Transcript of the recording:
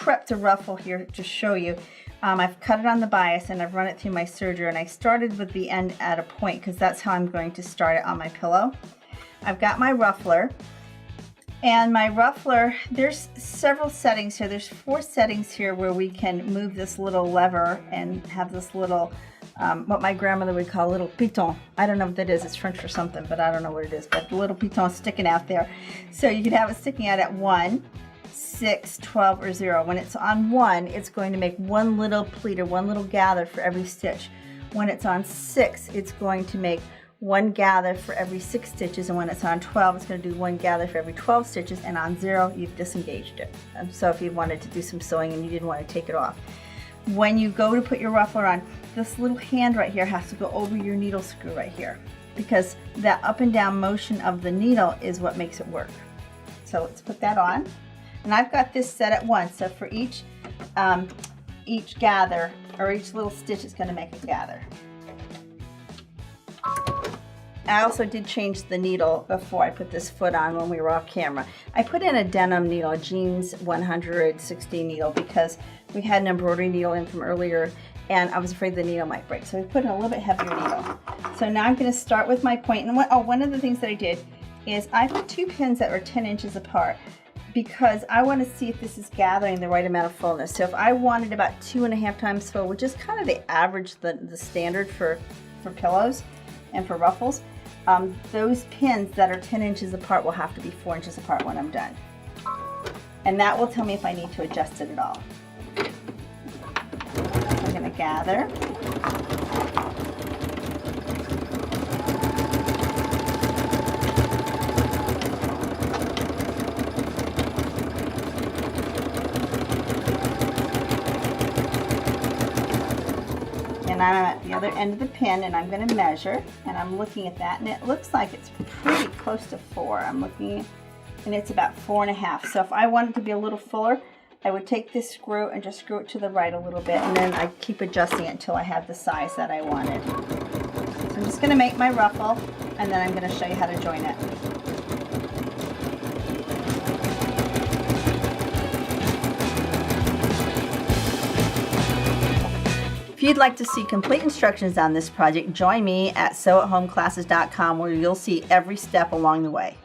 prepped a ruffle here to show you. I've cut it on the bias and I've run it through my serger, and I started with the end at a point because that's how I'm going to start it on my pillow. I've got my ruffler, and my ruffler, there's several settings here. There's 4 settings here where we can move this little lever and have this little, what my grandmother would call a little piton. I don't know what that is. It's French for something, but I don't know what it is. But the little piton sticking out there. So you can have it sticking out at 1, 6, 12, or 0. When it's on 1, it's going to make one little pleat or one little gather for every stitch. When it's on 6, it's going to make one gather for every 6 stitches, and when it's on 12, it's going to do one gather for every 12 stitches, and on 0, you've disengaged it. So if you wanted to do some sewing and you didn't want to take it off. When you go to put your ruffler on, this little hand right here has to go over your needle screw right here, because that up and down motion of the needle is what makes it work. So let's put that on. And I've got this set at 1, so for each gather, or each little stitch, is going to make a gather. I also did change the needle before I put this foot on when we were off camera. I put in a denim needle, a jeans 160 needle, because we had an embroidery needle in from earlier and I was afraid the needle might break. So we put in a little bit heavier needle. So now I'm going to start with my point. And one of the things that I did is I put 2 pins that were 10 inches apart, because I want to see if this is gathering the right amount of fullness. So if I wanted about 2.5 times full, which is kind of the average, the standard for pillows and for ruffles, those pins that are 10 inches apart will have to be 4 inches apart when I'm done. And that will tell me if I need to adjust it at all. I'm going to gather. And I'm at the other end of the pin, and I'm going to measure, and I'm looking at that, and it looks like it's pretty close to 4. I'm looking, and it's about 4.5. So if I wanted to be a little fuller, I would take this screw and just screw it to the right a little bit, and then I keep adjusting it until I have the size that I wanted. So I'm just going to make my ruffle, and then I'm going to show you how to join it. If you'd like to see complete instructions on this project, join me at sewathomeclasses.com, where you'll see every step along the way.